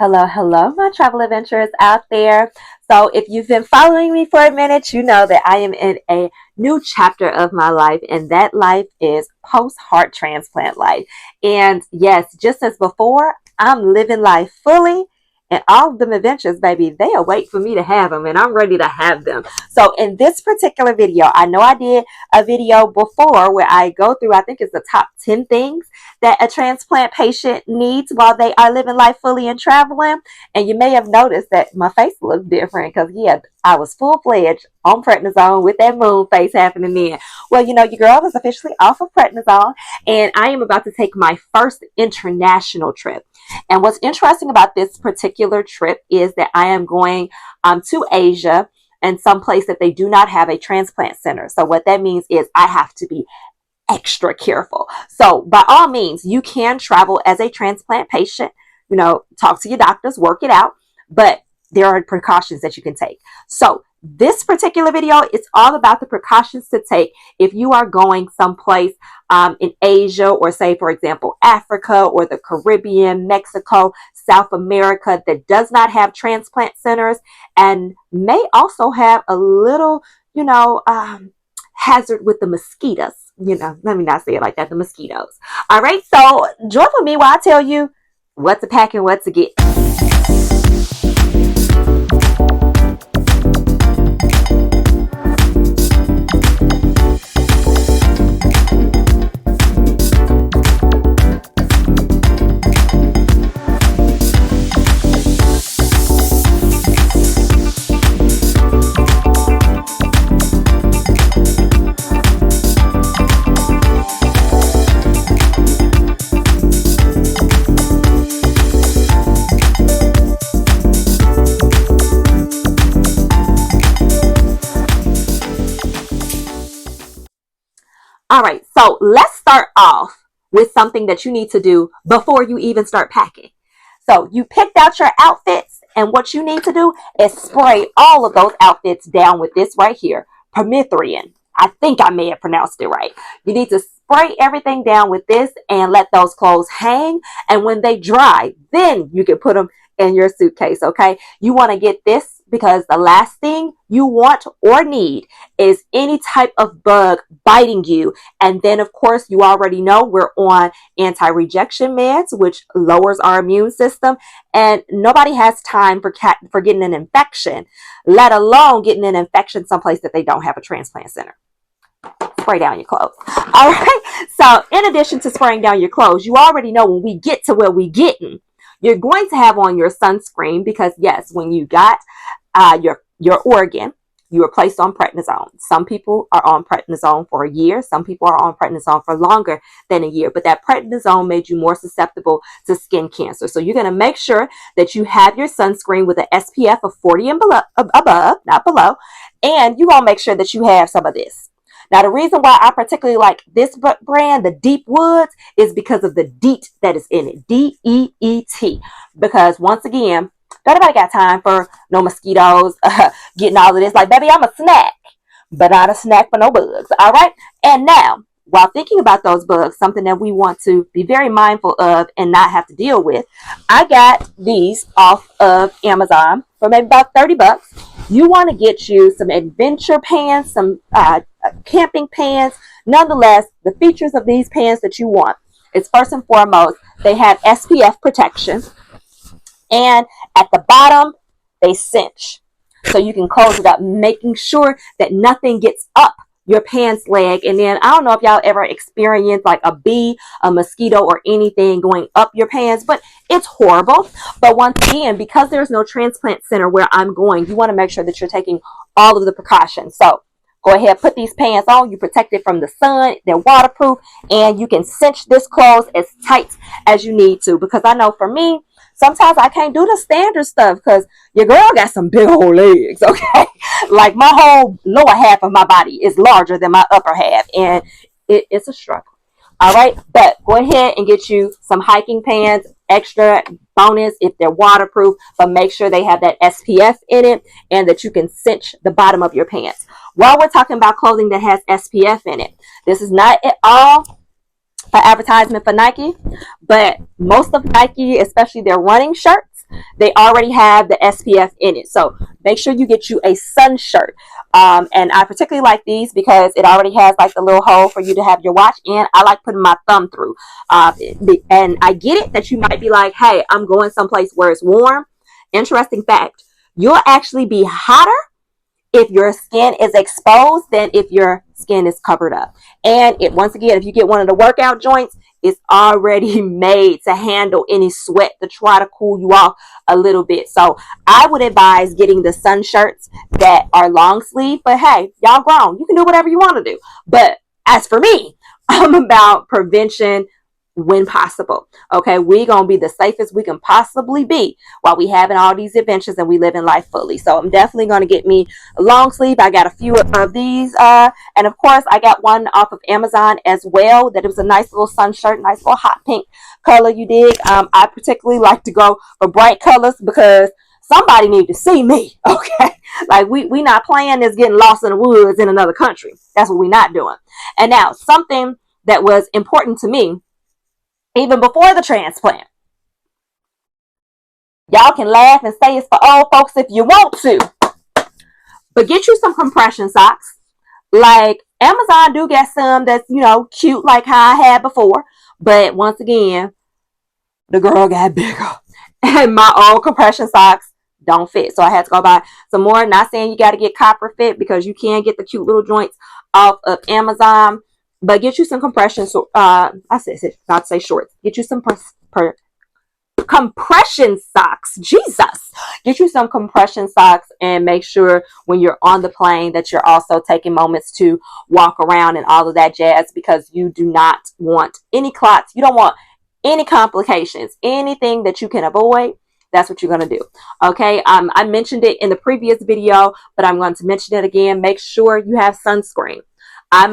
Hello, hello, my travel adventurers out there. So, if you've been following me for a minute, you know that I am in a new chapter of my life, and that life is post heart transplant life. And yes, just as before, I'm living life fully, and all of them adventures, baby, they await for me to have them, and I'm ready to have them. So, in this particular video, I know I did a video before where I go through, I think it's the top 10 things that a transplant patient needs while they are living life fully and traveling. And you may have noticed that my face looked different because, yeah, I was full-fledged on prednisone with that moon face happening then. Well, you know, your girl is officially off of prednisone, and I am about to take my first international trip. And what's interesting about this particular trip is that I am going to Asia and someplace that they do not have a transplant center. So what that means is I have to be extra careful. So by all means, you can travel as a transplant patient, you know, talk to your doctors, work it out, but there are precautions that you can take. So this particular video is all about the precautions to take if you are going someplace in Asia, or say, for example, Africa or the Caribbean, Mexico, South America, that does not have transplant centers and may also have a little, hazard with the mosquitoes. Let me not say it like that, the mosquitoes. All right, so join with me while I tell you what to pack and what to get. All right, so let's start off with something that you need to do before you even start packing. So you picked out your outfits, and what you need to do is spray all of those outfits down with this right here, permethrin. I think I may have pronounced it right. You need to spray everything down with this and let those clothes hang. And when they dry, then you can put them in your suitcase, okay? You want to get this because the last thing you want or need is any type of bug biting you. And then, of course, you already know we're on anti-rejection meds, which lowers our immune system. And nobody has time for getting an infection, let alone getting an infection someplace that they don't have a transplant center. Spray down your clothes. All right. So in addition to spraying down your clothes, you already know when we get to where we getting, you're going to have on your sunscreen because, yes, when you got your organ, you were placed on prednisone. Some people are on prednisone for a year. Some people are on prednisone for longer than a year. But that prednisone made you more susceptible to skin cancer. So you're going to make sure that you have your sunscreen with an SPF of 40 and above, not below. And you're going to make sure that you have some of this. Now, the reason why I particularly like this brand, the Deep Woods, is because of the DEET that is in it. DEET. Because once again, nobody got time for no mosquitoes, getting all of this. Like, baby, I'm a snack, but not a snack for no bugs. All right. And now, while thinking about those bugs, something that we want to be very mindful of and not have to deal with, I got these off of Amazon for maybe about 30 bucks. You want to get you some adventure pants, some camping pants. Nonetheless, the features of these pants that you want is, first and foremost, they have SPF protection. And at the bottom, they cinch. So you can close it up, making sure that nothing gets up your pants leg. And then I don't know if y'all ever experienced like a bee, a mosquito, or anything going up your pants, but it's horrible. But once again, because there's no transplant center where I'm going, you want to make sure that you're taking all of the precautions. So go ahead, put these pants on. You protect it from the sun. They're waterproof, and you can cinch this clothes as tight as you need to. Because I know for me, sometimes I can't do the standard stuff because your girl got some big old legs, okay? Like my whole lower half of my body is larger than my upper half, and it's a struggle. All right, but go ahead and get you some hiking pants, extra bonus if they're waterproof, but make sure they have that SPF in it and that you can cinch the bottom of your pants. While we're talking about clothing that has SPF in it, this is not at all an advertisement for Nike, but most of Nike, especially their running shirts, they already have the SPF in it. So make sure you get you a sun shirt. And I particularly like these because it already has like the little hole for you to have your watch in. I like putting my thumb through. And I get it that you might be like, hey, I'm going someplace where it's warm. Interesting fact, you'll actually be hotter if your skin is exposed than if your skin is covered up. And once again, if you get one of the workout joints, it's already made to handle any sweat to try to cool you off a little bit. So I would advise getting the sun shirts that are long sleeve. But hey, y'all grown. You can do whatever you want to do. But as for me, I'm about prevention when possible. Okay, we gonna be the safest we can possibly be while we having all these adventures and we living life fully. So I'm definitely gonna get me a long sleeve. I got a few of these, and of course I got one off of Amazon as well. That it was a nice little sun shirt, nice little hot pink color. You dig? I particularly like to go for bright colors because somebody need to see me. Okay, like we not playing this getting lost in the woods in another country. That's what we not doing. And now something that was important to me even before the transplant. Y'all can laugh and say it's for old folks if you want to. But get you some compression socks. Like Amazon do get some that's, cute like how I had before. But once again, the girl got bigger. And my old compression socks don't fit. So I had to go buy some more. Not saying you got to get copper fit because you can get the cute little joints off of Amazon. But get you some compression. About to say shorts. Get you some compression socks. Jesus. Get you some compression socks and make sure when you're on the plane that you're also taking moments to walk around and all of that jazz, because you do not want any clots. You don't want any complications. Anything that you can avoid, that's what you're going to do. Okay. I mentioned it in the previous video, but I'm going to mention it again. Make sure you have sunscreen. I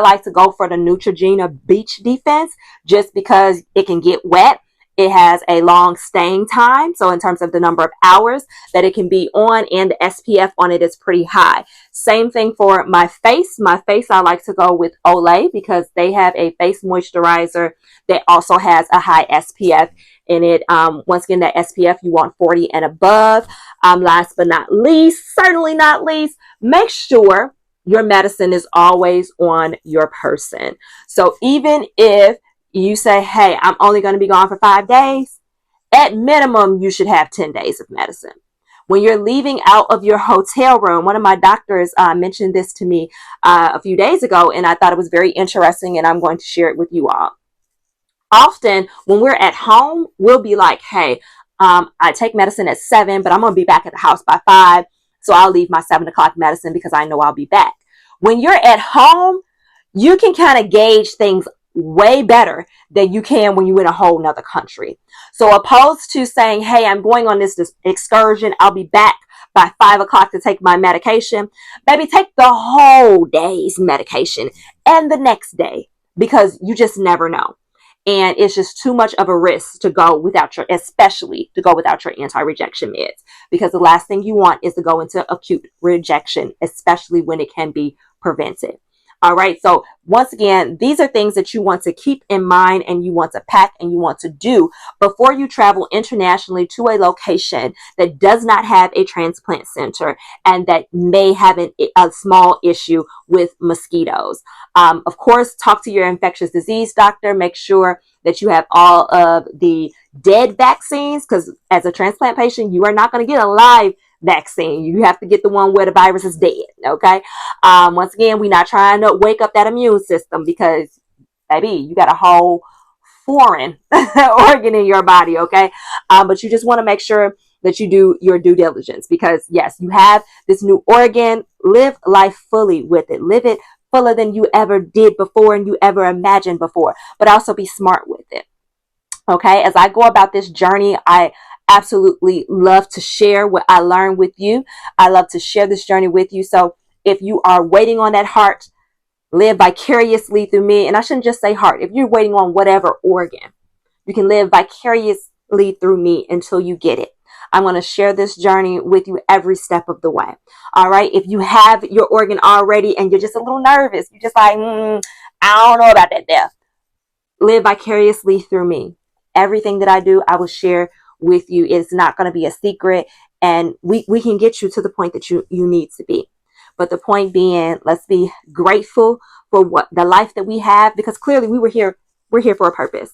like to go for the Neutrogena Beach Defense just because it can get wet. It has a long staying time. So in terms of the number of hours that it can be on, and the SPF on it is pretty high. Same thing for my face. My face, I like to go with Hola because they have a face moisturizer that also has a high SPF in it. Once again, that SPF, you want 40 and above. Last but not least, certainly not least, make sure your medicine is always on your person. So even if you say, hey, I'm only going to be gone for 5 days, at minimum, you should have 10 days of medicine. When you're leaving out of your hotel room, one of my doctors mentioned this to me a few days ago, and I thought it was very interesting, and I'm going to share it with you all. Often when we're at home, we'll be like, hey, I take medicine at 7, but I'm going to be back at the house by 5. So I'll leave my 7 o'clock medicine because I know I'll be back. When you're at home, you can kind of gauge things way better than you can when you're in a whole nother country. So opposed to saying, hey, I'm going on this excursion, I'll be back by 5 o'clock to take my medication, maybe take the whole day's medication and the next day, because you just never know. And it's just too much of a risk to go without especially to go without your anti-rejection meds, because the last thing you want is to go into acute rejection, especially when it can be prevented. All right. So once again, these are things that you want to keep in mind and you want to pack and you want to do before you travel internationally to a location that does not have a transplant center and that may have a small issue with mosquitoes. Of course, talk to your infectious disease doctor. Make sure that you have all of the dead vaccines, because as a transplant patient, you are not going to get a live vaccine. You have to get the one where the virus is dead. Okay. Once again, we're not trying to wake up that immune system, because baby, you got a whole foreign organ in your body. Okay. But you just want to make sure that you do your due diligence, because yes, you have this new organ. Live life fully with it. Live it fuller than you ever did before and you ever imagined before, but also be smart with it. Okay. As I go about this journey, I absolutely love to share what I learned with you. I love to share this journey with you. So if you are waiting on that heart, live vicariously through me. And I shouldn't just say heart. If you're waiting on whatever organ, you can live vicariously through me until you get it. I'm going to share this journey with you every step of the way. All right. If you have your organ already and you're just a little nervous, you're just like, I don't know about that death. Live vicariously through me. Everything that I do, I will share with you. It's not going to be a secret, and we can get you to the point that you need to be. But the point being, let's be grateful for what the life that we have, because clearly we're here for a purpose.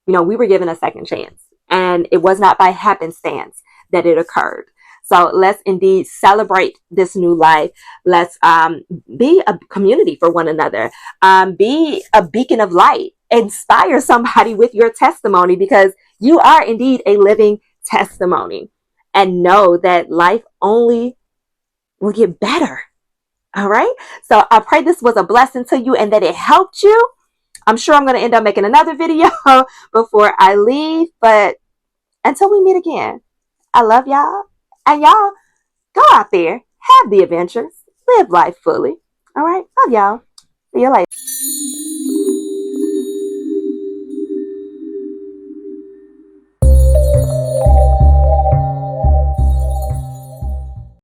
You know, we were given a second chance, and it was not by happenstance that it occurred. So let's indeed celebrate this new life. Let's be a community for one another. Be a beacon of light. Inspire somebody with your testimony, because you are indeed a living testimony. And know that life only will get better. All right. So I pray this was a blessing to you and that it helped you. I'm sure I'm going to end up making another video before I leave. But until we meet again, I love y'all. And y'all, go out there, have the adventures, live life fully. All right. Love y'all. See you later.